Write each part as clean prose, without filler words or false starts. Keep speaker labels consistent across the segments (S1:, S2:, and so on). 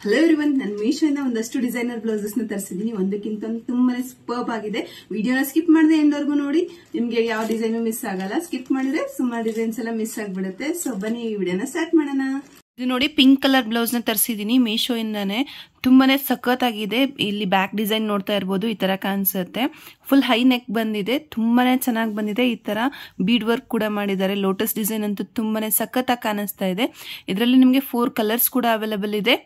S1: Hello everyone, ನಾನು ಮೀಶೋಯಿಂದ ಒಂದಷ್ಟು designer blouses ನ ತರಿಸಿದ್ದೀನಿ. ಒಂದಕ್ಕಿಂತ ತುಂಬಾನೇ ಸೂಪರ್ಬ್ ಆಗಿದೆ. ವಿಡಿಯೋನ ಸ್ಕಿಪ್ ಮಾಡದೆ ಎಂದವರೆಗೂ ನೋಡಿ. ನಿಮ್ಗೆ ಯಾವ ಡಿಸೈನ್ ಮಿಸ್ ಆಗಲ್ಲ. ಸ್ಕಿಪ್ ಮಾಡಿದ್ರೆ ಸುಮಾರು ಡಿಸೈನ್ಸ್ ಎಲ್ಲ ಮಿಸ್ ಆಗ್ಬಿಡುತ್ತೆ. ಸೊ ಬನ್ನಿ ಈ ವಿಡಿಯೋನ ಸ್ಟಾರ್ಟ್ ಮಾಡೋಣ.
S2: ಇದು ನೋಡಿ, ಪಿಂಕ್ ಕಲರ್ ಬ್ಲೌಸ್ ನ ತರಿಸಿದೀನಿ ಮೀಶೋ ಇಂದಾನೆ. ತುಂಬಾನೇ ಸಖತ್ತಾಗಿದೆ. ಇಲ್ಲಿ ಬ್ಯಾಕ್ ಡಿಸೈನ್ ನೋಡ್ತಾ ಇರ್ಬೋದು, ಈ ತರ ಕಾಣಿಸುತ್ತೆ. ಫುಲ್ ಹೈ ನೆಕ್ ಬಂದಿದೆ, ತುಂಬಾನೇ ಚೆನ್ನಾಗಿ ಬಂದಿದೆ. ಈ ತರ ಬೀಡ್ ವರ್ಕ್ ಕೂಡ ಮಾಡಿದ್ದಾರೆ. ಲೋಟಸ್ ಡಿಸೈನ್ ಅಂತೂ ತುಂಬಾನೇ ಸಖತ್ತಾಗಿ ಕಾಣಿಸ್ತಾ ಇದೆ. ಇದರಲ್ಲಿ ನಿಮಗೆ 4 ಕಲರ್ಸ್ ಕೂಡ ಅವೈಲೇಬಲ್ ಇದೆ.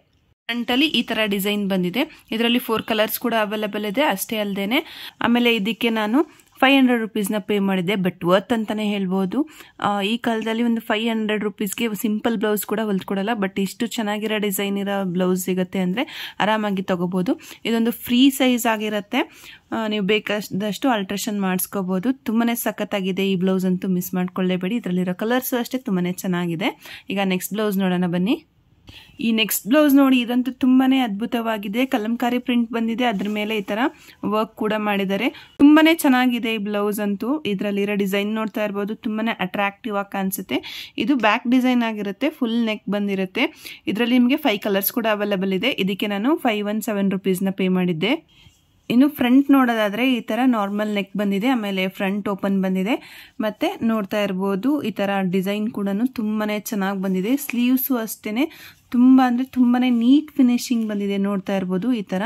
S2: ಫ್ರಂಟ್ ಅಲ್ಲಿ ಈ ತರ ಡಿಸೈನ್ ಬಂದಿದೆ. ಇದರಲ್ಲಿ 4 ಕಲರ್ಸ್ ಕೂಡ ಅವೈಲೇಬಲ್ ಇದೆ. ಅಷ್ಟೇ ಅಲ್ಲದೇನೆ ಆಮೇಲೆ ಇದಕ್ಕೆ ನಾನು 500 ರುಪೀಸ್ನ ಪೇ ಮಾಡಿದೆ. ಬಟ್ ವರ್ತ್ ಅಂತಾನೆ ಹೇಳ್ಬೋದು. ಈ ಕಾಲದಲ್ಲಿ ಒಂದು 500 ರುಪೀಸ್ಗೆ ಸಿಂಪಲ್ ಬ್ಲೌಸ್ ಕೂಡ ಹೊಲ್ಕೊಡಲ್ಲ. ಬಟ್ ಇಷ್ಟು ಚೆನ್ನಾಗಿರೋ ಡಿಸೈನ್ ಇರೋ ಬ್ಲೌಸ್ ಸಿಗುತ್ತೆ ಅಂದರೆ ಆರಾಮಾಗಿ ತಗೋಬಹುದು. ಇದೊಂದು ಫ್ರೀ ಸೈಜ್ ಆಗಿರುತ್ತೆ. ನೀವು ಬೇಕಾದಷ್ಟು ಆಲ್ಟ್ರೇಷನ್ ಮಾಡಿಸ್ಕೋಬಹುದು. ತುಂಬಾನೇ ಸಖತ್ತಾಗಿದೆ ಈ ಬ್ಲೌಸ್ ಅಂತೂ ಮಿಸ್ ಮಾಡ್ಕೊಳ್ಳೇಬೇಡಿ. ಇದರಲ್ಲಿರೋ ಕಲರ್ಸು ಅಷ್ಟೇ ತುಂಬಾನೇ ಚೆನ್ನಾಗಿದೆ. ಈಗ ನೆಕ್ಸ್ಟ್ ಬ್ಲೌಸ್ ನೋಡೋಣ ಬನ್ನಿ. ಈ ನೆಕ್ಸ್ಟ್ ಬ್ಲೌಸ್ ನೋಡಿ, ಇದಂತೂ ತುಂಬಾನೇ ಅದ್ಭುತವಾಗಿದೆ. ಕಲಂಕಾರಿ ಪ್ರಿಂಟ್ ಬಂದಿದೆ, ಅದ್ರ ಮೇಲೆ ಈ ತರ ವರ್ಕ್ ಕೂಡ ಮಾಡಿದ್ದಾರೆ. ತುಂಬಾನೇ ಚೆನ್ನಾಗಿದೆ ಈ ಬ್ಲೌಸ್ ಅಂತೂ. ಇದರಲ್ಲಿರೋ ಡಿಸೈನ್ ನೋಡ್ತಾ ಇರ್ಬೋದು, ತುಂಬಾನೇ ಅಟ್ರಾಕ್ಟಿವ್ ಆಗಿ ಕಾಣಿಸುತ್ತೆ. ಇದು ಬ್ಯಾಕ್ ಡಿಸೈನ್ ಆಗಿರುತ್ತೆ, ಫುಲ್ ನೆಕ್ ಬಂದಿರುತ್ತೆ. ಇದರಲ್ಲಿ ನಿಮಗೆ 5 ಕಲರ್ಸ್ ಕೂಡ ಅವೈಲೇಬಲ್ ಇದೆ. ಇದಕ್ಕೆ ನಾನು 517 ರುಪೀಸ್ನ ಪೇ ಮಾಡಿದ್ದೆ. ಇನ್ನು ಫ್ರಂಟ್ ನೋಡೋದಾದ್ರೆ ಈ ತರ ನಾರ್ಮಲ್ ನೆಕ್ ಬಂದಿದೆ, ಆಮೇಲೆ ಫ್ರಂಟ್ ಓಪನ್ ಬಂದಿದೆ. ಮತ್ತೆ ನೋಡ್ತಾ ಇರ್ಬೋದು, ಈ ತರ ಡಿಸೈನ್ ಕೂಡ ತುಂಬಾನೇ ಚೆನ್ನಾಗಿ ಬಂದಿದೆ. ಸ್ಲೀವ್ಸು ಅಷ್ಟೇನೆ ತುಂಬಾ ಅಂದ್ರೆ ತುಂಬಾನೇ ನೀಟ್ ಫಿನಿಶಿಂಗ್ ಬಂದಿದೆ. ನೋಡ್ತಾ ಇರ್ಬೋದು, ಈ ತರ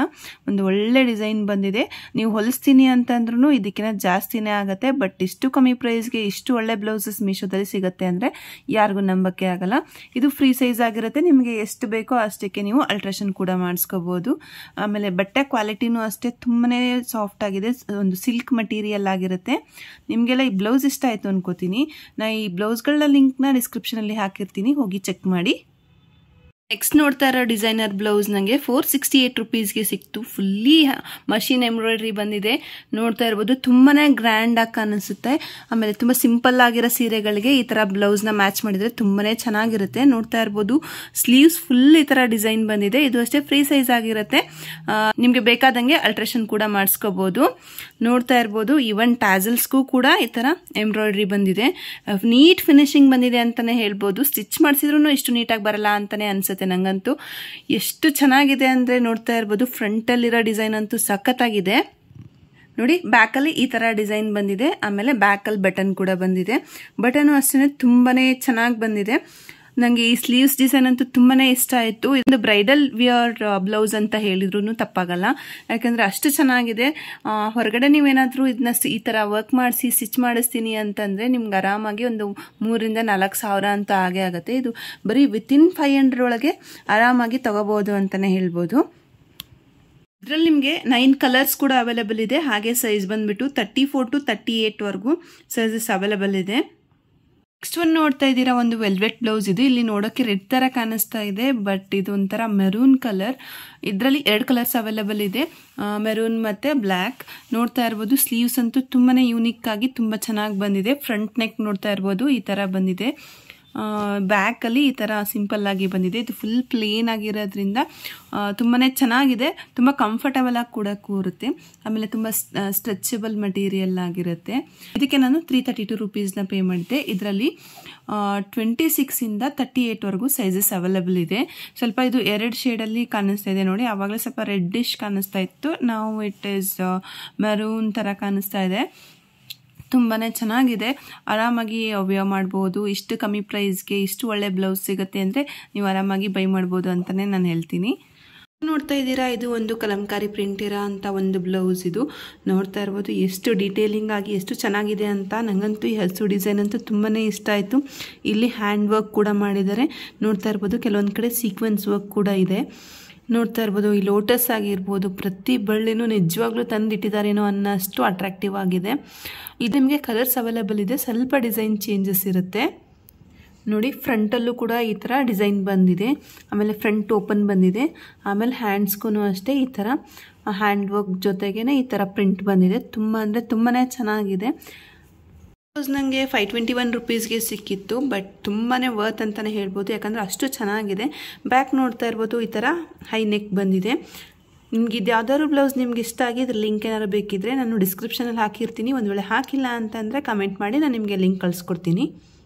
S2: ಒಂದು ಒಳ್ಳೆ ಡಿಸೈನ್ ಬಂದಿದೆ. ನೀವು ಹೊಲಿಸ್ತೀನಿ ಅಂತಂದ್ರೂ ಇದಕ್ಕಿಂತ ಜಾಸ್ತಿನೇ ಆಗುತ್ತೆ. ಬಟ್ ಇಷ್ಟು ಕಮ್ಮಿ ಪ್ರೈಸ್ಗೆ ಇಷ್ಟು ಒಳ್ಳೆ ಬ್ಲೌಸಸ್ ಮೀಶೋದಲ್ಲಿ ಸಿಗುತ್ತೆ ಅಂದ್ರೆ ಯಾರಿಗೂ ನಂಬಕ್ಕೆ ಆಗಲ್ಲ. ಇದು ಫ್ರೀ ಸೈಜ್ ಆಗಿರುತ್ತೆ. ನಿಮಗೆ ಎಷ್ಟು ಬೇಕೋ ಅಷ್ಟಕ್ಕೆ ನೀವು ಅಲ್ಟ್ರೇಷನ್ ಕೂಡ ಮಾಡಿಸ್ಕೋಬಹುದು. ಆಮೇಲೆ ಬಟ್ಟೆ ಕ್ವಾಲಿಟಿನೂ ಅಷ್ಟೇ ತುಂಬಾನೇ ಸಾಫ್ಟ್ ಆಗಿದೆ. ಒಂದು ಸಿಲ್ಕ್ ಮಟೀರಿಯಲ್ ಆಗಿರುತ್ತೆ. ನಿಮಗೆಲ್ಲ ಈ ಬ್ಲೌಸ್ ಇಷ್ಟ ಆಯ್ತು ಅನ್ಕೋತೀನಿ. ನಾ ಈ ಬ್ಲೌಸ್ಗಳ ಲಿಂಕ್ನ ಡಿಸ್ಕ್ರಿಪ್ಷನ್ ಅಲ್ಲಿ ಹಾಕಿರ್ತೀನಿ, ಹೋಗಿ ಚೆಕ್ ಮಾಡಿ. ನೆಕ್ಸ್ಟ್ ನೋಡ್ತಾ ಇರೋ ಡಿಸೈನರ್ ಬ್ಲೌಸ್ ನನಗೆ 468 ರುಪೀಸ್ಗೆ ಸಿಕ್ತು. ಫುಲ್ಲಿ ಮಷೀನ್ ಎಂಬ್ರಾಯ್ಡ್ರಿ ಬಂದಿದೆ. ನೋಡ್ತಾ ಇರ್ಬೋದು, ತುಂಬಾನೇ ಗ್ರ್ಯಾಂಡ್ ಆಗಿ ಕಾಣಿಸುತ್ತೆ. ಆಮೇಲೆ ತುಂಬಾ ಸಿಂಪಲ್ ಆಗಿರೋ ಸೀರೆಗಳಿಗೆ ಈ ತರ ಬ್ಲೌಸ್ ನ ಮ್ಯಾಚ್ ಮಾಡಿದ್ರೆ ತುಂಬಾನೇ ಚೆನ್ನಾಗಿರುತ್ತೆ. ನೋಡ್ತಾ ಇರ್ಬೋದು, ಸ್ಲೀವ್ಸ್ ಫುಲ್ ಈ ತರ ಡಿಸೈನ್ ಬಂದಿದೆ. ಇದು ಅಷ್ಟೇ ಫ್ರೀ ಸೈಜ್ ಆಗಿರುತ್ತೆ. ನಿಮ್ಗೆ ಬೇಕಾದಂಗೆ ಅಲ್ಟ್ರೇಷನ್ ಕೂಡ ಮಾಡಿಸ್ಕೋಬಹುದು. ನೋಡ್ತಾ ಇರ್ಬೋದು, ಈವನ್ ಟ್ಯಾಸಲ್ಸ್ಗೂ ಕೂಡ ಈ ತರ ಎಂಬ್ರಾಯ್ಡ್ರಿ ಬಂದಿದೆ. ನೀಟ್ ಫಿನಿಶಿಂಗ್ ಬಂದಿದೆ ಅಂತಾನೆ ಹೇಳ್ಬೋದು. ಸ್ಟಿಚ್ ಮಾಡಿಸಿದ್ರು ಇಷ್ಟು ನೀಟಾಗಿ ಬರಲ್ಲ ಅಂತಾನೆ ಅನ್ಸುತ್ತೆ ನಂಗಂತೂ. ಎಷ್ಟು ಚೆನ್ನಾಗಿದೆ ಅಂದ್ರೆ ನೋಡ್ತಾ ಇರ್ಬೋದು, ಫ್ರಂಟ್ ಅಲ್ಲಿರೋ ಡಿಸೈನ್ ಅಂತೂ ಸಖತ್ತಾಗಿದೆ. ನೋಡಿ, ಬ್ಯಾಕ್ ಅಲ್ಲಿ ಈ ತರ ಡಿಸೈನ್ ಬಂದಿದೆ. ಆಮೇಲೆ ಬ್ಯಾಕ್ ಅಲ್ಲಿ ಬಟನ್ ಕೂಡ ಬಂದಿದೆ. ಬಟನ್ ಅಷ್ಟೇ ತುಂಬಾನೇ ಚೆನ್ನಾಗಿ ಬಂದಿದೆ. ನಂಗೆ ಈ ಸ್ಲೀವ್ಸ್ ಡಿಸೈನ್ ಅಂತೂ ತುಂಬಾನೇ ಇಷ್ಟ ಆಯ್ತು. ಇದು ಬ್ರೈಡಲ್ ವಿಯರ್ ಬ್ಲೌಸ್ ಅಂತ ಹೇಳಿದ್ರು ತಪ್ಪಾಗಲ್ಲ. ಯಾಕಂದ್ರೆ ಅಷ್ಟು ಚೆನ್ನಾಗಿದೆ. ಹೊರಗಡೆ ನೀವೇನಾದ್ರೂ ಇದನ್ನ ಈ ತರ ವರ್ಕ್ ಮಾಡಿಸಿ ಸ್ಟಿಚ್ ಮಾಡಿಸ್ತೀನಿ ಅಂತಂದ್ರೆ ನಿಮ್ಗೆ ಆರಾಮಾಗಿ ಒಂದು 3,000 to 4,000 ಅಂತ ಆಗೇ ಆಗುತ್ತೆ. ಇದು ಬರೀ ವಿತಿನ್ 500 ಒಳಗೆ ಆರಾಮಾಗಿ ತಗೋಬಹುದು ಅಂತಾನೆ ಹೇಳ್ಬೋದು. ಇದರಲ್ಲಿ ನಿಮಗೆ 9 ಕಲರ್ಸ್ ಕೂಡ ಅವೈಲೇಬಲ್ ಇದೆ. ಹಾಗೆ ಸೈಜ್ ಬಂದ್ಬಿಟ್ಟು 34 to 38 ವರೆಗೂ ಸೈಜಸ್ ಅವೈಲೇಬಲ್ ಇದೆ. ನೆಕ್ಸ್ಟ್ ಒನ್ ನೋಡ್ತಾ ಇದ್ದೀರಾ, ಒಂದು ವೆಲ್ವೆಟ್ ಬ್ಲೌಸ್ ಇದು. ಇಲ್ಲಿ ನೋಡೋಕೆ ರೆಡ್ ತರ ಕಾಣಿಸ್ತಾ ಇದೆ, ಬಟ್ ಇದು ಒಂಥರ ಮೆರೂನ್ ಕಲರ್. ಇದರಲ್ಲಿ 2 ಕಲರ್ಸ್ ಅವೈಲೇಬಲ್ ಇದೆ, ಮೆರೂನ್ ಮತ್ತೆ ಬ್ಲ್ಯಾಕ್. ನೋಡ್ತಾ ಇರ್ಬೋದು, ಸ್ಲೀವ್ಸ್ ಅಂತೂ ತುಂಬಾನೇ ಯೂನಿಕ್ ಆಗಿ ತುಂಬಾ ಚೆನ್ನಾಗಿ ಬಂದಿದೆ. ಫ್ರಂಟ್ ನೆಕ್ ನೋಡ್ತಾ ಇರ್ಬೋದು, ಈ ತರ ಬಂದಿದೆ. ಬ್ಯಾಕ್ ಅಲ್ಲಿ ಈ ತರ ಸಿಂಪಲ್ ಆಗಿ ಬಂದಿದೆ. ಇದು ಫುಲ್ ಪ್ಲೇನ್ ಆಗಿರೋದ್ರಿಂದ ತುಂಬಾನೇ ಚೆನ್ನಾಗಿದೆ. ತುಂಬಾ ಕಂಫರ್ಟಬಲ್ ಆಗಿ ಕೂಡ ಕೂರುತ್ತೆ. ಆಮೇಲೆ ತುಂಬಾ ಸ್ಟ್ರೆಚಬಲ್ ಮಟೀರಿಯಲ್ ಆಗಿರುತ್ತೆ. ಇದಕ್ಕೆ ನಾನು 332 ರುಪೀಸ್ನ ಪೇ ಮಾಡಿದ್ದೆ. ಇದರಲ್ಲಿ 26 ಇಂದ 38 ವರೆಗೂ ಸೈಜಸ್ ಅವೈಲೇಬಲ್ ಇದೆ. ಸ್ವಲ್ಪ ಇದು 2 ಶೇಡಲ್ಲಿ ಕಾಣಿಸ್ತಾ ಇದೆ ನೋಡಿ. ಆವಾಗಲೇ ಸ್ವಲ್ಪ ರೆಡ್ಡಿಶ್ ಕಾಣಿಸ್ತಾ ಇತ್ತು. ನಾವು ಇಟ್ ಈಸ್ ಮೆರೂನ್ ತರ ಕಾಣಿಸ್ತಾ ಇದೆ. ತುಂಬಾನೇ ಚೆನ್ನಾಗಿದೆ. ಆರಾಮಾಗಿ ವೇರ್ ಮಾಡಬಹುದು. ಇಷ್ಟು ಕಮ್ಮಿ ಪ್ರೈಸ್ಗೆ ಇಷ್ಟು ಒಳ್ಳೆ ಬ್ಲೌಸ್ ಸಿಗುತ್ತೆ ಅಂದ್ರೆ ನೀವು ಆರಾಮಾಗಿ ಬೈ ಮಾಡಬಹುದು ಅಂತಾನೆ ನಾನು ಹೇಳ್ತೀನಿ. ನೋಡ್ತಾ ಇದ್ದೀರಾ, ಇದು ಒಂದು ಕಲಂಕಾರಿ ಪ್ರಿಂಟ್ ಇರೋ ಅಂತ ಒಂದು ಬ್ಲೌಸ್. ಇದು ನೋಡ್ತಾ ಇರ್ಬೋದು ಎಷ್ಟು ಡೀಟೇಲಿಂಗ್ ಆಗಿ ಎಷ್ಟು ಚೆನ್ನಾಗಿದೆ ಅಂತ. ನಂಗಂತೂ ಈ ಹಸು ಡಿಸೈನ್ ಅಂತೂ ತುಂಬಾನೇ ಇಷ್ಟ ಆಯ್ತು. ಇಲ್ಲಿ ಹ್ಯಾಂಡ್ ವರ್ಕ್ ಕೂಡ ಮಾಡಿದ್ದಾರೆ. ನೋಡ್ತಾ ಇರ್ಬೋದು, ಕೆಲವೊಂದು ಕಡೆ ಸೀಕ್ವೆನ್ಸ್ ವರ್ಕ್ ಕೂಡ ಇದೆ. ನೋಡ್ತಾ ಇರ್ಬೋದು, ಈ ಲೋಟಸ್ ಆಗಿರ್ಬೋದು, ಪ್ರತಿ ಬಳ್ಳಿನೂ ನಿಜವಾಗ್ಲೂ ತಂದಿಟ್ಟಿದ್ದಾರೇನೋ ಅನ್ನೋಷ್ಟು ಅಟ್ರಾಕ್ಟಿವ್ ಆಗಿದೆ. ಇದು ನಿಮಗೆ ಕಲರ್ಸ್ ಅವೈಲೇಬಲ್ ಇದೆ. ಸ್ವಲ್ಪ ಡಿಸೈನ್ ಚೇಂಜಸ್ ಇರುತ್ತೆ ನೋಡಿ. ಫ್ರಂಟಲ್ಲೂ ಕೂಡ ಈ ಥರ ಡಿಸೈನ್ ಬಂದಿದೆ. ಆಮೇಲೆ ಫ್ರಂಟ್ ಓಪನ್ ಬಂದಿದೆ. ಆಮೇಲೆ ಹ್ಯಾಂಡ್ಸ್ಗೂ ಅಷ್ಟೇ ಈ ಥರ ಹ್ಯಾಂಡ್ ವರ್ಕ್ ಜೊತೆಗೇನೆ ಈ ಥರ ಪ್ರಿಂಟ್ ಬಂದಿದೆ. ತುಂಬ ಅಂದರೆ ತುಂಬಾನೇ ಚೆನ್ನಾಗಿದೆ. ನನಗೆ 521 ರುಪೀಸ್ಗೆ ಸಿಕ್ಕಿತ್ತು. ಬಟ್ ತುಂಬಾ ವರ್ತ್ ಅಂತಲೇ ಹೇಳ್ಬೋದು, ಯಾಕಂದರೆ ಅಷ್ಟು ಚೆನ್ನಾಗಿದೆ. ಬ್ಯಾಕ್ ನೋಡ್ತಾ ಇರ್ಬೋದು, ಈ ಥರ ಹೈ ನೆಕ್ ಬಂದಿದೆ. ನಿಮ್ಗೆ ಇದು ಯಾವ್ದಾದ್ರು ಬ್ಲೌಸ್ ನಿಮ್ಗೆ ಇಷ್ಟ ಆಗಿ ಇದ್ರ ಲಿಂಕ್ ಏನಾದ್ರು ಬೇಕಿದ್ರೆ ನಾನು ಡಿಸ್ಕ್ರಿಪ್ಷನಲ್ಲಿ ಹಾಕಿರ್ತೀನಿ. ಒಂದು ವೇಳೆ ಹಾಕಿಲ್ಲ ಅಂತಂದರೆ ಕಮೆಂಟ್ ಮಾಡಿ, ನಾನು ನಿಮಗೆ ಲಿಂಕ್ ಕಳಿಸ್ಕೊಡ್ತೀನಿ.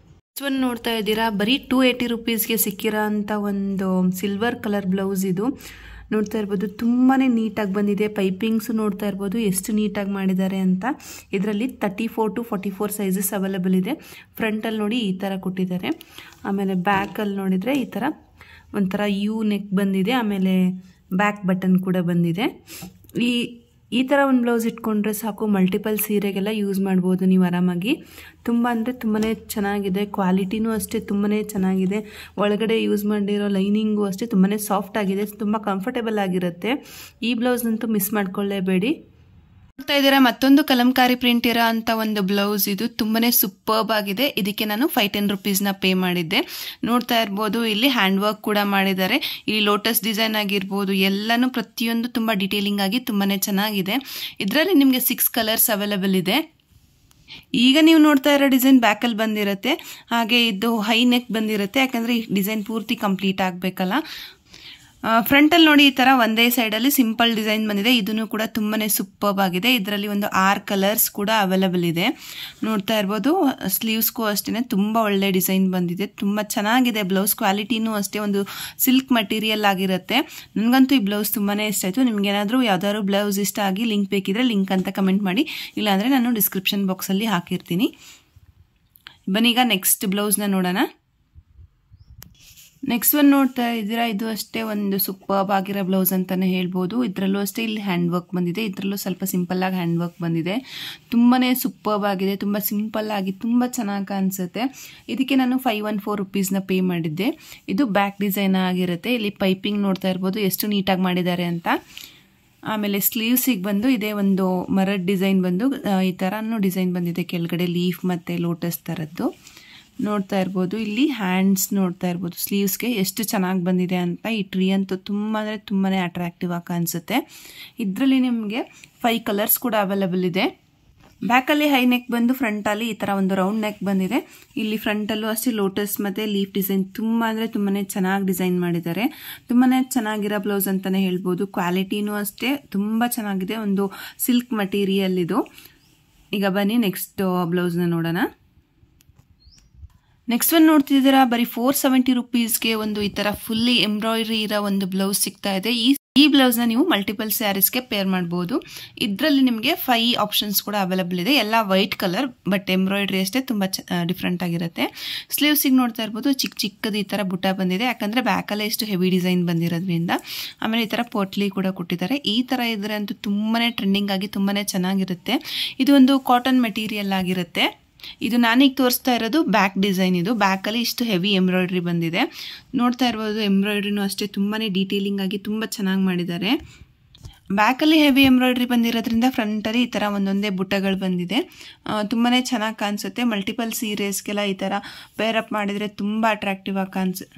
S2: ಒಂದು ನೋಡ್ತಾ ಇದ್ದೀರಾ, ಬರೀ 280 ರುಪೀಸ್ಗೆ ಸಿಕ್ಕಿರೋ ಅಂತ ಒಂದು ಸಿಲ್ವರ್ ಕಲರ್ ಬ್ಲೌಸ್ ಇದು. ನೋಡ್ತಾ ಇರ್ಬೋದು, ತುಂಬಾ ನೀಟಾಗಿ ಬಂದಿದೆ. ಪೈಪಿಂಗ್ಸು ನೋಡ್ತಾ ಇರ್ಬೋದು ಎಷ್ಟು ನೀಟಾಗಿ ಮಾಡಿದ್ದಾರೆ ಅಂತ. ಇದರಲ್ಲಿ 34 to 44 ಸೈಜಸ್ ಅವೈಲೇಬಲ್ ಇದೆ. ಫ್ರಂಟಲ್ಲಿ ನೋಡಿ ಈ ಥರ ಕೊಟ್ಟಿದ್ದಾರೆ. ಆಮೇಲೆ ಬ್ಯಾಕಲ್ಲಿ ನೋಡಿದರೆ ಈ ಥರ ಒಂಥರ ಯು ನೆಕ್ ಬಂದಿದೆ. ಆಮೇಲೆ ಬ್ಯಾಕ್ ಬಟನ್ ಕೂಡ ಬಂದಿದೆ. ಈ ಥರ ಒಂದು ಬ್ಲೌಸ್ ಇಟ್ಕೊಂಡ್ರೆ ಸಾಕು, ಮಲ್ಟಿಪಲ್ ಸೀರೆಗೆಲ್ಲ ಯೂಸ್ ಮಾಡ್ಬೋದು ನೀವು ಆರಾಮಾಗಿ. ತುಂಬ ಅಂದರೆ ತುಂಬಾ ಚೆನ್ನಾಗಿದೆ. ಕ್ವಾಲಿಟಿನೂ ಅಷ್ಟೇ ತುಂಬಾ ಚೆನ್ನಾಗಿದೆ. ಒಳಗಡೆ ಯೂಸ್ ಮಾಡಿರೋ ಲೈನಿಂಗು ಅಷ್ಟೇ ತುಂಬಾ ಸಾಫ್ಟ್ ಆಗಿದೆ, ತುಂಬ ಕಂಫರ್ಟೇಬಲ್ ಆಗಿರುತ್ತೆ. ಈ ಬ್ಲೌಸ್ನಂತೂ ಮಿಸ್ ಮಾಡ್ಕೊಳ್ಳೇಬೇಡಿ. ನೋಡ್ತಾ ಇದ್ದೀರಾ, ಮತ್ತೊಂದು ಕಲಂಕಾರಿ ಪ್ರಿಂಟ್ ಇರೋ ಅಂತ ಒಂದು ಬ್ಲೌಸ್ ಇದು. ತುಂಬಾನೇ ಸೂಪರ್ಬ್ ಆಗಿದೆ. ಇದಕ್ಕೆ ನಾನು 510 ರುಪೀಸ್ನ ಪೇ ಮಾಡಿದ್ದೆ. ನೋಡ್ತಾ ಇರ್ಬೋದು, ಇಲ್ಲಿ ಹ್ಯಾಂಡ್ ವರ್ಕ್ ಕೂಡ ಮಾಡಿದ್ದಾರೆ. ಈ ಲೋಟಸ್ ಡಿಸೈನ್ ಆಗಿರ್ಬೋದು, ಎಲ್ಲಾನು ಪ್ರತಿಯೊಂದು ತುಂಬಾ ಡೀಟೇಲಿಂಗ್ ಆಗಿ ತುಂಬಾನೇ ಚೆನ್ನಾಗಿದೆ. ಇದರಲ್ಲಿ ನಿಮಗೆ 6 ಕಲರ್ಸ್ ಅವೈಲೇಬಲ್ ಇದೆ. ಈಗ ನೀವು ನೋಡ್ತಾ ಇರೋ ಡಿಸೈನ್ ಬ್ಯಾಕಲ್ಲಿ ಬಂದಿರುತ್ತೆ. ಹಾಗೆ ಇದು ಹೈ ನೆಕ್ ಬಂದಿರುತ್ತೆ, ಯಾಕಂದ್ರೆ ಈ ಡಿಸೈನ್ ಪೂರ್ತಿ ಕಂಪ್ಲೀಟ್ ಆಗಬೇಕಲ್ಲ. ಫ್ರಂಟಲ್ಲಿ ನೋಡಿ ಈ ಥರ ಒಂದೇ ಸೈಡಲ್ಲಿ ಸಿಂಪಲ್ ಡಿಸೈನ್ ಬಂದಿದೆ. ಇದನ್ನು ಕೂಡ ತುಂಬಾನೇ ಸೂಪರ್ಬ್ ಆಗಿದೆ. ಇದರಲ್ಲಿ ಒಂದು 6 ಕಲರ್ಸ್ ಕೂಡ ಅವೈಲೇಬಲ್ ಇದೆ. ನೋಡ್ತಾ ಇರ್ಬೋದು, ಸ್ಲೀವ್ಸ್ಗೂ ಅಷ್ಟೇ ತುಂಬ ಒಳ್ಳೆ ಡಿಸೈನ್ ಬಂದಿದೆ. ತುಂಬ ಚೆನ್ನಾಗಿದೆ. ಬ್ಲೌಸ್ ಕ್ವಾಲಿಟಿನೂ ಅಷ್ಟೇ ಒಂದು ಸಿಲ್ಕ್ ಮಟೀರಿಯಲ್ ಆಗಿರುತ್ತೆ. ನನಗಂತೂ ಈ ಬ್ಲೌಸ್ ತುಂಬಾ ಇಷ್ಟ ಆಯಿತು. ನಿಮ್ಗೇನಾದರೂ ಯಾವ್ದಾದ್ರು ಬ್ಲೌಸ್ ಇಷ್ಟ ಆಗಿ ಲಿಂಕ್ ಬೇಕಿದ್ರೆ ಲಿಂಕ್ ಅಂತ ಕಮೆಂಟ್ ಮಾಡಿ, ಇಲ್ಲಾಂದರೆ ನಾನು ಡಿಸ್ಕ್ರಿಪ್ಷನ್ ಬಾಕ್ಸಲ್ಲಿ ಹಾಕಿರ್ತೀನಿ. ಬನ್ನೀಗ ನೆಕ್ಸ್ಟ್ ಬ್ಲೌಸ್ನ ನೋಡೋಣ. ನೆಕ್ಸ್ಟ್ ಒಂದು ನೋಡ್ತಾ ಇದ್ದೀರಾ, ಇದು ಅಷ್ಟೇ ಒಂದು ಸೂಪರ್ಬ್ ಆಗಿರೋ ಬ್ಲೌಸ್ ಅಂತಾನೆ ಹೇಳ್ಬೋದು. ಇದರಲ್ಲೂ ಅಷ್ಟೇ ಇಲ್ಲಿ ಹ್ಯಾಂಡ್ ವರ್ಕ್ ಬಂದಿದೆ. ಇದರಲ್ಲೂ ಸ್ವಲ್ಪ ಸಿಂಪಲ್ ಆಗಿ ಹ್ಯಾಂಡ್ ವರ್ಕ್ ಬಂದಿದೆ. ತುಂಬಾನೇ ಸೂಪರ್ಬ್ ಆಗಿದೆ. ತುಂಬ ಸಿಂಪಲ್ ಆಗಿ ತುಂಬ ಚೆನ್ನಾಗಿ ಕಾಣಿಸುತ್ತೆ. ಇದಕ್ಕೆ ನಾನು 514 ರುಪೀಸ್ನ ಪೇ ಮಾಡಿದ್ದೆ. ಇದು ಬ್ಯಾಕ್ ಡಿಸೈನ್ ಆಗಿರುತ್ತೆ. ಇಲ್ಲಿ ಪೈಪಿಂಗ್ ನೋಡ್ತಾ ಇರ್ಬೋದು ಎಷ್ಟು ನೀಟಾಗಿ ಮಾಡಿದ್ದಾರೆ ಅಂತ. ಆಮೇಲೆ ಸ್ಲೀವ್ಸಿಗೆ ಬಂದು ಇದೇ ಒಂದು ಮರದ ಡಿಸೈನ್ ಬಂದು ಈ ಥರನೂ ಡಿಸೈನ್ ಬಂದಿದೆ. ಕೆಳಗಡೆ ಲೀಫ್ ಮತ್ತು ಲೋಟಸ್ ಥರದ್ದು ನೋಡ್ತಾ ಇರ್ಬೋದು. ಇಲ್ಲಿ ಹ್ಯಾಂಡ್ಸ್ ನೋಡ್ತಾ ಇರ್ಬೋದು, ಸ್ಲೀವ್ಸ್ಗೆ ಎಷ್ಟು ಚೆನ್ನಾಗಿ ಬಂದಿದೆ ಅಂತ. ಈ ಟ್ರೀ ಅಂತೂ ತುಂಬ ಅಂದರೆ ತುಂಬಾ ಅಟ್ರಾಕ್ಟಿವ್ ಆಗಿ ಕಾಣಿಸುತ್ತೆ. ಇದರಲ್ಲಿ ನಿಮಗೆ 5 ಕಲರ್ಸ್ ಕೂಡ ಅವೈಲೇಬಲ್ ಇದೆ. ಬ್ಯಾಕಲ್ಲಿ ಹೈ ನೆಕ್ ಬಂದು ಫ್ರಂಟಲ್ಲಿ ಈ ಥರ ಒಂದು ರೌಂಡ್ ನೆಕ್ ಬಂದಿದೆ. ಇಲ್ಲಿ ಫ್ರಂಟಲ್ಲೂ ಅಷ್ಟೇ ಲೋಟಸ್ ಮತ್ತು ಲೀಫ್ ಡಿಸೈನ್ ತುಂಬ ಅಂದರೆ ತುಂಬಾ ಚೆನ್ನಾಗಿ ಡಿಸೈನ್ ಮಾಡಿದ್ದಾರೆ. ತುಂಬಾ ಚೆನ್ನಾಗಿರೋ ಬ್ಲೌಸ್ ಅಂತಲೇ ಹೇಳ್ಬೋದು. ಕ್ವಾಲಿಟಿನೂ ಅಷ್ಟೇ ತುಂಬ ಚೆನ್ನಾಗಿದೆ. ಒಂದು ಸಿಲ್ಕ್ ಮಟೀರಿಯಲ್ ಇದು. ಈಗ ಬನ್ನಿ ನೆಕ್ಸ್ಟ್ ಬ್ಲೌಸ್ನ ನೋಡೋಣ. ನೆಕ್ಸ್ಟ್ ಒಂದು ನೋಡ್ತಿದ್ದೀರಾ, ಬರೀ 470 ರುಪೀಸ್ಗೆ ಒಂದು ಈ ಥರ ಫುಲ್ಲಿ ಎಂಬ್ರಾಯ್ಡ್ರಿ ಇರೋ ಒಂದು ಬ್ಲೌಸ್ ಸಿಗ್ತಾ ಇದೆ. ಈ ಬ್ಲೌಸ್ನ ನೀವು ಮಲ್ಟಿಪಲ್ ಸ್ಯಾರೀಸ್ಗೆ ಪೇರ್ ಮಾಡ್ಬೋದು. ಇದರಲ್ಲಿ ನಿಮಗೆ 5 ಆಪ್ಷನ್ಸ್ ಕೂಡ ಅವೈಲೇಬಲ್ ಇದೆ. ಎಲ್ಲ ವೈಟ್ ಕಲರ್, ಬಟ್ ಎಂಬ್ರಾಯ್ಡ್ರಿ ಅಷ್ಟೇ ತುಂಬ ಡಿಫ್ರೆಂಟ್ ಆಗಿರುತ್ತೆ. ಸ್ಲೀವ್ಸಿಗೆ ನೋಡ್ತಾ ಇರ್ಬೋದು, ಚಿಕ್ಕದು ಈ ಥರ ಬುಟ್ಟ ಬಂದಿದೆ. ಯಾಕಂದರೆ ಬ್ಯಾಕಲ್ಲೇ ಎಷ್ಟು ಹೆವಿ ಡಿಸೈನ್ ಬಂದಿರೋದ್ರಿಂದ. ಆಮೇಲೆ ಈ ಥರ ಪೋಟ್ಲಿ ಕೂಡ ಕೊಟ್ಟಿದ್ದಾರೆ. ಈ ಥರ ಇದ್ರೆ ಅಂತೂ ತುಂಬಾ ಟ್ರೆಂಡಿಂಗ್ ಆಗಿ ತುಂಬಾ ಚೆನ್ನಾಗಿರುತ್ತೆ. ಇದು ಒಂದು ಕಾಟನ್ ಮೆಟೀರಿಯಲ್ ಆಗಿರುತ್ತೆ. ಇದು ನಾನೀಗ ತೋರಿಸ್ತಾ ಇರೋದು ಬ್ಯಾಕ್ ಡಿಸೈನ್. ಇದು ಬ್ಯಾಕಲ್ಲಿ ಇಷ್ಟು ಹೆವಿ ಎಂಬ್ರಾಯ್ಡ್ರಿ ಬಂದಿದೆ. ನೋಡ್ತಾ ಇರ್ಬೋದು, ಎಂಬ್ರಾಯ್ಡ್ರಿನೂ ಅಷ್ಟೇ ತುಂಬಾ ಡೀಟೇಲಿಂಗ್ ಆಗಿ ತುಂಬ ಚೆನ್ನಾಗಿ ಮಾಡಿದ್ದಾರೆ. ಬ್ಯಾಕಲ್ಲಿ ಹೆವಿ ಎಂಬ್ರಾಯ್ಡ್ರಿ ಬಂದಿರೋದ್ರಿಂದ ಫ್ರಂಟಲ್ಲಿ ಈ ಥರ ಒಂದೊಂದೇ ಬುಟ್ಟಗಳು ಬಂದಿದೆ. ತುಂಬಾ ಚೆನ್ನಾಗಿ ಕಾಣಿಸುತ್ತೆ. ಮಲ್ಟಿಪಲ್ ಸೀರೆಸ್ಗೆಲ್ಲ ಈ ಥರ ಪೇರಪ್ ಮಾಡಿದರೆ ತುಂಬ ಅಟ್ರಾಕ್ಟಿವ್ ಆಗಿ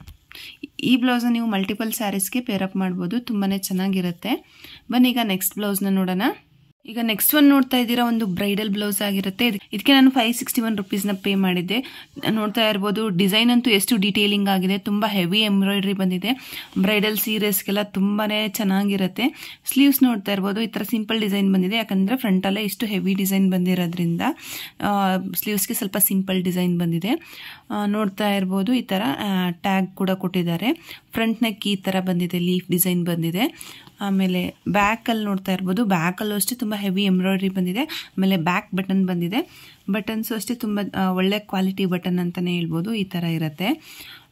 S2: ಈ ಬ್ಲೌಸ್ನ ನೀವು ಮಲ್ಟಿಪಲ್ ಸ್ಯಾರೀಸ್ಗೆ ಪೇರಪ್ ಮಾಡ್ಬೋದು. ತುಂಬಾ ಚೆನ್ನಾಗಿರುತ್ತೆ. ಬನ್ನಿ ಈಗ ನೆಕ್ಸ್ಟ್ ಬ್ಲೌಸ್ನ ನೋಡೋಣ. ಈಗ ನೆಕ್ಸ್ಟ್ ಒಂದು ನೋಡ್ತಾ ಇದ್ದೀರಾ, ಒಂದು ಬ್ರೈಡಲ್ ಬ್ಲೌಸ್ ಆಗಿರುತ್ತೆ. ಇದಕ್ಕೆ ನಾನು 561 ರುಪೀಸ್ನ ಪೇ ಮಾಡಿದ್ದೆ. ನೋಡ್ತಾ ಇರ್ಬೋದು, ಡಿಸೈನ್ ಅಂತೂ ಎಷ್ಟು ಡೀಟೇಲಿಂಗ್ ಆಗಿದೆ. ತುಂಬ ಹೆವಿ ಎಂಬ್ರಾಯ್ಡ್ರಿ ಬಂದಿದೆ. ಬ್ರೈಡಲ್ ಸೀರೆಸ್ಗೆಲ್ಲ ತುಂಬಾ ಚೆನ್ನಾಗಿರುತ್ತೆ. ಸ್ಲೀವ್ಸ್ ನೋಡ್ತಾ ಇರ್ಬೋದು, ಈ ಥರ ಸಿಂಪಲ್ ಡಿಸೈನ್ ಬಂದಿದೆ. ಯಾಕಂದರೆ ಫ್ರಂಟಲ್ಲೇ ಇಷ್ಟು ಹೆವಿ ಡಿಸೈನ್ ಬಂದಿರೋದ್ರಿಂದ ಸ್ಲೀವ್ಸ್ಗೆ ಸ್ವಲ್ಪ ಸಿಂಪಲ್ ಡಿಸೈನ್ ಬಂದಿದೆ. ನೋಡ್ತಾ ಇರ್ಬೋದು, ಈ ಥರ ಟ್ಯಾಗ್ ಕೂಡ ಕೊಟ್ಟಿದ್ದಾರೆ. ಫ್ರಂಟ್ ನೆಕ್ ಈ ಥರ ಬಂದಿದೆ, ಲೀಫ್ ಡಿಸೈನ್ ಬಂದಿದೆ. ಆಮೇಲೆ ಬ್ಯಾಕಲ್ಲಿ ನೋಡ್ತಾ ಇರ್ಬೋದು, ಬ್ಯಾಕಲ್ಲೂ ಅಷ್ಟೇ ತುಂಬ ಹೆವಿ ಎಂಬ್ರಾಯ್ಡ್ರಿ ಬಂದಿದೆ. ಆಮೇಲೆ ಬ್ಯಾಕ್ ಬಟನ್ ಬಂದಿದೆ. ಬಟನ್ಸು ಅಷ್ಟೇ ತುಂಬ ಒಳ್ಳೆ ಕ್ವಾಲಿಟಿ ಬಟನ್ ಅಂತಲೇ ಹೇಳ್ಬೋದು. ಈ ಥರ ಇರುತ್ತೆ.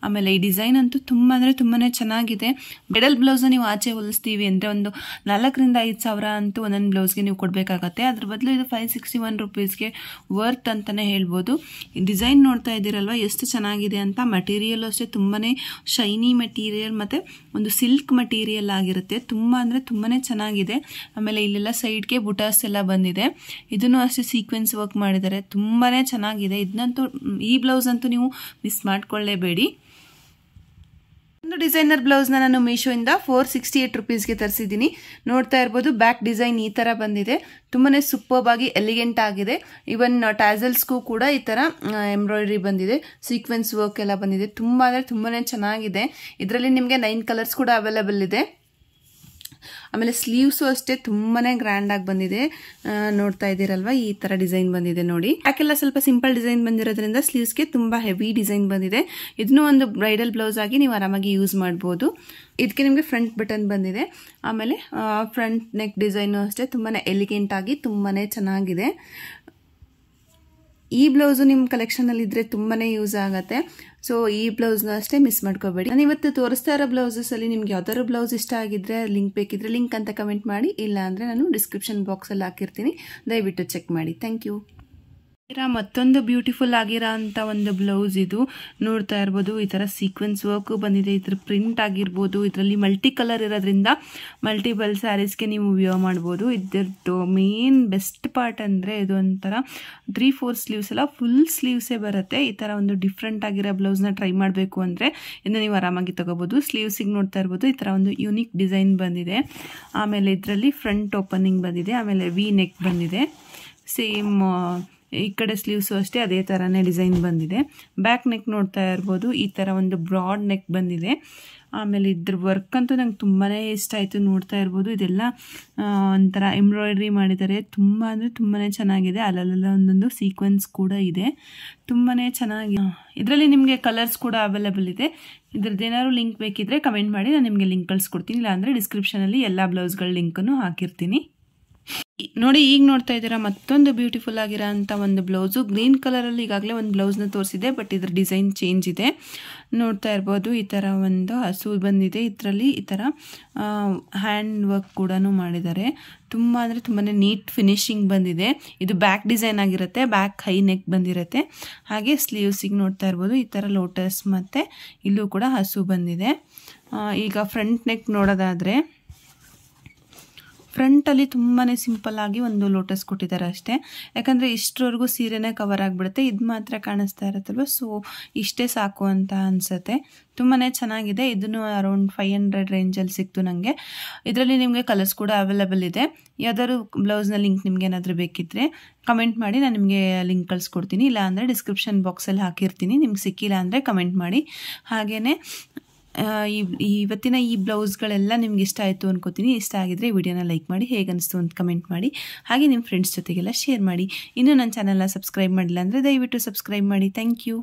S2: ಆಮೇಲೆ ಈ ಡಿಸೈನ್ ಅಂತೂ ತುಂಬ ಅಂದರೆ ತುಂಬಾ ಚೆನ್ನಾಗಿದೆ. ಬ್ರೈಡಲ್ ಬ್ಲೌಸ್ನ ನೀವು ಆಚೆ ಹೊಲಿಸ್ತೀವಿ ಅಂದರೆ ಒಂದು 4,000 to 5,000 ಅಂತೂ ಒಂದೊಂದು ಬ್ಲೌಸ್ಗೆ ನೀವು ಕೊಡಬೇಕಾಗತ್ತೆ. ಅದ್ರ ಬದಲು ಇದು 561 ರುಪೀಸ್ಗೆ ವರ್ತ್ ಅಂತಲೇ ಹೇಳ್ಬೋದು. ಈ ಡಿಸೈನ್ ನೋಡ್ತಾ ಇದ್ದೀರಲ್ವ ಎಷ್ಟು ಚೆನ್ನಾಗಿದೆ ಅಂತ. ಮಟೀರಿಯಲ್ ಅಷ್ಟೇ ತುಂಬಾ ಶೈನಿ ಮಟೀರಿಯಲ್ ಮತ್ತು ಒಂದು ಸಿಲ್ಕ್ ಮಟೀರಿಯಲ್ ಆಗಿರುತ್ತೆ. ತುಂಬ ಅಂದರೆ ತುಂಬಾ ಚೆನ್ನಾಗಿದೆ. ಆಮೇಲೆ ಇಲ್ಲೆಲ್ಲ ಸೈಡ್ಗೆ ಬುಟಾಸ್ ಎಲ್ಲ ಬಂದಿದೆ. ಇದನ್ನು ಅಷ್ಟೇ ಸೀಕ್ವೆನ್ಸ್ ವರ್ಕ್ ಮಾಡಿದ್ದಾರೆ. ತುಂಬಾ ಚೆನ್ನಾಗಿದೆ. ಇದನ್ನಂತೂ ಈ ಬ್ಲೌಸ್ ಅಂತೂ ನೀವು ಮಿಸ್ ಮಾಡ್ಕೊಳ್ಳೇಬೇಡಿ. ಒಂದು ಡಿಸೈನರ್ ಬ್ಲೌಸ್ನ ನಾನು ಮೀಶೋಯಿಂದ 468 ರುಪೀಸ್ಗೆ ತರಿಸಿದ್ದೀನಿ. ನೋಡ್ತಾ ಇರ್ಬೋದು, ಬ್ಯಾಕ್ ಡಿಸೈನ್ ಈ ಥರ ಬಂದಿದೆ. ತುಂಬಾ ಸೂಪರ್ಬ್ ಆಗಿ ಎಲಿಗೆಂಟ್ ಆಗಿದೆ. ಇವನ್ ಟ್ಯಾಸಲ್ಸ್ಗೂ ಕೂಡ ಈ ಥರ ಎಂಬ್ರಾಯ್ಡ್ರಿ ಬಂದಿದೆ. ಸೀಕ್ವೆನ್ಸ್ ವರ್ಕ್ ಎಲ್ಲ ಬಂದಿದೆ. ತುಂಬ ಅಂದರೆ ತುಂಬಾ ಚೆನ್ನಾಗಿದೆ. ಇದರಲ್ಲಿ ನಿಮಗೆ 9 ಕಲರ್ಸ್ ಕೂಡ ಅವೈಲೇಬಲ್ ಇದೆ. ಆಮೇಲೆ ಸ್ಲೀವ್ಸು ಅಷ್ಟೇ ತುಂಬಾನೇ ಗ್ರ್ಯಾಂಡ್ ಆಗಿ ಬಂದಿದೆ. ನೋಡ್ತಾ ಇದ್ದೀರಲ್ವಾ, ಈ ತರ ಡಿಸೈನ್ ಬಂದಿದೆ ನೋಡಿ. ಯಾಕೆಲ್ಲ ಸ್ವಲ್ಪ ಸಿಂಪಲ್ ಡಿಸೈನ್ ಬಂದಿರೋದ್ರಿಂದ ಸ್ಲೀವ್ಸ್ಗೆ ತುಂಬಾ ಹೆವಿ ಡಿಸೈನ್ ಬಂದಿದೆ. ಇದನ್ನು ಒಂದು ಬ್ರೈಡಲ್ ಬ್ಲೌಸ್ ಆಗಿ ನೀವು ಆರಾಮಾಗಿ ಯೂಸ್ ಮಾಡಬಹುದು. ಇದಕ್ಕೆ ನಿಮಗೆ ಫ್ರಂಟ್ ಬಟನ್ ಬಂದಿದೆ. ಆಮೇಲೆ ಫ್ರಂಟ್ ನೆಕ್ ಡಿಸೈನ್ ಅಷ್ಟೇ ತುಂಬಾನೇ ಎಲಿಗೆಂಟ್ ಆಗಿ ತುಂಬಾನೇ ಚೆನ್ನಾಗಿದೆ. ಈ ಬ್ಲೌಸು ನಿಮ್ಮ ಕಲೆಕ್ಷನ್ ಅಲ್ಲಿ ಇದ್ರೆ ತುಂಬಾನೇ ಯೂಸ್ ಆಗುತ್ತೆ. ಸೊ ಈ ಬ್ಲೌಸ್ನ ಅಷ್ಟೇ ಮಿಸ್ ಮಾಡ್ಕೋಬೇಡಿ. ನಾನು ಇವತ್ತು ತೋರಿಸ್ತಾ ಇರೋ ಬ್ಲೌಸಸ್ ಅಲ್ಲಿ ನಿಮ್ಗೆ ಯಾವ್ದಾದ್ರು ಬ್ಲೌಸ್ ಇಷ್ಟ ಆಗಿದ್ರೆ ಲಿಂಕ್ ಬೇಕಿದ್ರೆ ಲಿಂಕ್ ಅಂತ ಕಮೆಂಟ್ ಮಾಡಿ, ಇಲ್ಲ ಅಂದ್ರೆ ನಾನು ಡಿಸ್ಕ್ರಿಪ್ಷನ್ ಬಾಕ್ಸ್ ಅಲ್ಲಿ ಹಾಕಿರ್ತೀನಿ, ದಯವಿಟ್ಟು ಚೆಕ್ ಮಾಡಿ. Thank you. ಮತ್ತೊಂದು ಬ್ಯೂಟಿಫುಲ್ ಆಗಿರೋ ಅಂತ ಒಂದು ಬ್ಲೌಸ್ ಇದು ನೋಡ್ತಾ ಇರ್ಬೋದು. ಈ ತರ ಸೀಕ್ವೆನ್ಸ್ ವರ್ಕ್ ಬಂದಿದೆ. ಇದ್ರ ಪ್ರಿಂಟ್ ಆಗಿರ್ಬೋದು, ಇದರಲ್ಲಿ ಮಲ್ಟಿ ಕಲರ್ ಇರೋದ್ರಿಂದ ಮಲ್ಟಿಪಲ್ ಸ್ಯಾರೀಸ್ಗೆ ನೀವು ವಿಯರ್ ಮಾಡ್ಬೋದು. ಇದ್ರದ್ದು ಮೇನ್ ಬೆಸ್ಟ್ ಪಾರ್ಟ್ ಅಂದ್ರೆ ಇದು ಒಂಥರ 3/4 ಸ್ಲೀವ್ಸ್ ಎಲ್ಲ ಫುಲ್ ಸ್ಲೀವ್ಸೇ ಬರುತ್ತೆ. ಈ ತರ ಒಂದು ಡಿಫ್ರೆಂಟ್ ಆಗಿರೋ ಬ್ಲೌಸ್ನ ಟ್ರೈ ಮಾಡಬೇಕು ಅಂದ್ರೆ ಇದನ್ನ ನೀವು ಆರಾಮಾಗಿ ತಗೋಬಹುದು. ಸ್ಲೀವ್ಸಿಗೆ ನೋಡ್ತಾ ಇರ್ಬೋದು, ಈ ತರ ಒಂದು ಯುನಿಕ್ ಡಿಸೈನ್ ಬಂದಿದೆ. ಆಮೇಲೆ ಇದರಲ್ಲಿ ಫ್ರಂಟ್ ಓಪನಿಂಗ್ ಬಂದಿದೆ. ಆಮೇಲೆ ವಿ ನೆಕ್ ಬಂದಿದೆ. ಸೇಮ್ ಈ ಕಡೆ ಸ್ಲೀವ್ಸು ಅಷ್ಟೇ ಅದೇ ಥರನೇ ಡಿಸೈನ್ ಬಂದಿದೆ. ಬ್ಯಾಕ್ ನೆಕ್ ನೋಡ್ತಾ ಇರ್ಬೋದು, ಈ ಥರ ಒಂದು ಬ್ರಾಡ್ ನೆಕ್ ಬಂದಿದೆ. ಆಮೇಲೆ ಇದ್ರ ವರ್ಕ್ ಅಂತೂ ನಂಗೆ ತುಂಬಾ ಇಷ್ಟ ಆಯಿತು. ನೋಡ್ತಾ ಇರ್ಬೋದು, ಇದೆಲ್ಲ ಒಂಥರ ಎಂಬ್ರಾಯ್ಡ್ರಿ ಮಾಡಿದ್ದಾರೆ. ತುಂಬ ಅಂದರೆ ತುಂಬಾ ಚೆನ್ನಾಗಿದೆ. ಅಲ್ಲೆಲ್ಲ ಒಂದೊಂದು ಸೀಕ್ವೆನ್ಸ್ ಕೂಡ ಇದೆ. ತುಂಬಾ ಚೆನ್ನಾಗಿ. ಇದರಲ್ಲಿ ನಿಮಗೆ ಕಲರ್ಸ್ ಕೂಡ ಅವೈಲೇಬಲ್ ಇದೆ. ಇದ್ರದ್ದೇನಾದ್ರು ಲಿಂಕ್ ಬೇಕಿದ್ರೆ ಕಮೆಂಟ್ ಮಾಡಿ, ನಾನು ನಿಮಗೆ ಲಿಂಕ್ ಕಳಿಸ್ಕೊಡ್ತೀನಿ. ಇಲ್ಲಾಂದರೆ ಡಿಸ್ಕ್ರಿಪ್ಷನಲ್ಲಿ ಎಲ್ಲ ಬ್ಲೌಸ್ಗಳ ಲಿಂಕನ್ನು ಹಾಕಿರ್ತೀನಿ. ನೋಡಿ, ಈಗ ನೋಡ್ತಾ ಇದ್ದೀರಾ ಮತ್ತೊಂದು ಬ್ಯೂಟಿಫುಲ್ ಆಗಿರೋ ಅಂತ ಒಂದು ಬ್ಲೌಸು. ಗ್ರೀನ್ ಕಲರಲ್ಲಿ ಈಗಾಗಲೇ ಒಂದು ಬ್ಲೌಸ್ನ ತೋರಿಸಿದೆ, ಬಟ್ ಇದ್ರ ಡಿಸೈನ್ ಚೇಂಜ್ ಇದೆ. ನೋಡ್ತಾ ಇರ್ಬೋದು, ಈ ಥರ ಒಂದು ಹಸು ಬಂದಿದೆ. ಇದರಲ್ಲಿ ಈ ಥರ ಹ್ಯಾಂಡ್ ವರ್ಕ್ ಕೂಡ ಮಾಡಿದ್ದಾರೆ. ತುಂಬ ಅಂದರೆ ತುಂಬಾ ನೀಟ್ ಫಿನಿಶಿಂಗ್ ಬಂದಿದೆ. ಇದು ಬ್ಯಾಕ್ ಡಿಸೈನ್ ಆಗಿರುತ್ತೆ, ಬ್ಯಾಕ್ ಹೈ ನೆಕ್ ಬಂದಿರುತ್ತೆ. ಹಾಗೆ ಸ್ಲೀವ್ಸಿಗೆ ನೋಡ್ತಾ ಇರ್ಬೋದು, ಈ ಥರ ಲೋಟಸ್ ಮತ್ತು ಇಲ್ಲೂ ಕೂಡ ಹಸು ಬಂದಿದೆ. ಈಗ ಫ್ರಂಟ್ ನೆಕ್ ನೋಡೋದಾದರೆ ಫ್ರಂಟಲ್ಲಿ ತುಂಬಾ ಸಿಂಪಲ್ ಆಗಿ ಒಂದು ಲೋಟಸ್ ಕೊಟ್ಟಿದ್ದಾರೆ ಅಷ್ಟೇ. ಯಾಕಂದರೆ ಇಷ್ಟರವರೆಗೂ ಸೀರೆನೇ ಕವರ್ ಆಗಿಬಿಡುತ್ತೆ, ಇದು ಮಾತ್ರ ಕಾಣಿಸ್ತಾ ಇರುತ್ತಲ್ವ. ಸೊ ಇಷ್ಟೇ ಸಾಕು ಅಂತ ಅನಿಸುತ್ತೆ. ತುಂಬಾ ಚೆನ್ನಾಗಿದೆ. ಇದನ್ನು ಅರೌಂಡ್ 500 ರೇಂಜಲ್ಲಿ ಸಿಕ್ತು ನನಗೆ. ಇದರಲ್ಲಿ ನಿಮಗೆ ಕಲರ್ಸ್ ಕೂಡ ಅವೈಲೇಬಲ್ ಇದೆ. ಯಾವ್ದಾದ್ರು ಬ್ಲೌಸ್ನ ಲಿಂಕ್ ನಿಮ್ಗೆ ಏನಾದರೂ ಬೇಕಿದ್ದರೆ ಕಮೆಂಟ್ ಮಾಡಿ, ನಾನು ನಿಮಗೆ ಲಿಂಕ್ ಕಳಿಸ್ಕೊಡ್ತೀನಿ. ಇಲ್ಲ ಅಂದರೆ ಡಿಸ್ಕ್ರಿಪ್ಷನ್ ಬಾಕ್ಸಲ್ಲಿ ಹಾಕಿರ್ತೀನಿ. ನಿಮ್ಗೆ ಸಿಕ್ಕಿಲ್ಲ ಅಂದರೆ ಕಮೆಂಟ್ ಮಾಡಿ. ಹಾಗೆಯೇ ಇವತ್ತಿನ ಈ ಬ್ಲೌಸ್ಗಳೆಲ್ಲ ನಿಮ್ಗೆ ಇಷ್ಟ ಆಯಿತು ಅನ್ಕೋತೀನಿ. ಇಷ್ಟ ಆಗಿದ್ರೆ ಈ ವಿಡಿಯೋನ ಲೈಕ್ ಮಾಡಿ, ಹೇಗನ್ನಿಸ್ತು ಅಂತ ಕಮೆಂಟ್ ಮಾಡಿ. ಹಾಗೆ ನಿಮ್ಮ ಫ್ರೆಂಡ್ಸ್ ಜೊತೆಗೆಲ್ಲ ಶೇರ್ ಮಾಡಿ. ಇನ್ನೂ ನನ್ನ ಚಾನಲ್ನ ಸಬ್ಸ್ಕ್ರೈಬ್ ಮಾಡಿಲ್ಲ ಅಂದರೆ ದಯವಿಟ್ಟು ಸಬ್ಸ್ಕ್ರೈಬ್ ಮಾಡಿ. Thank you.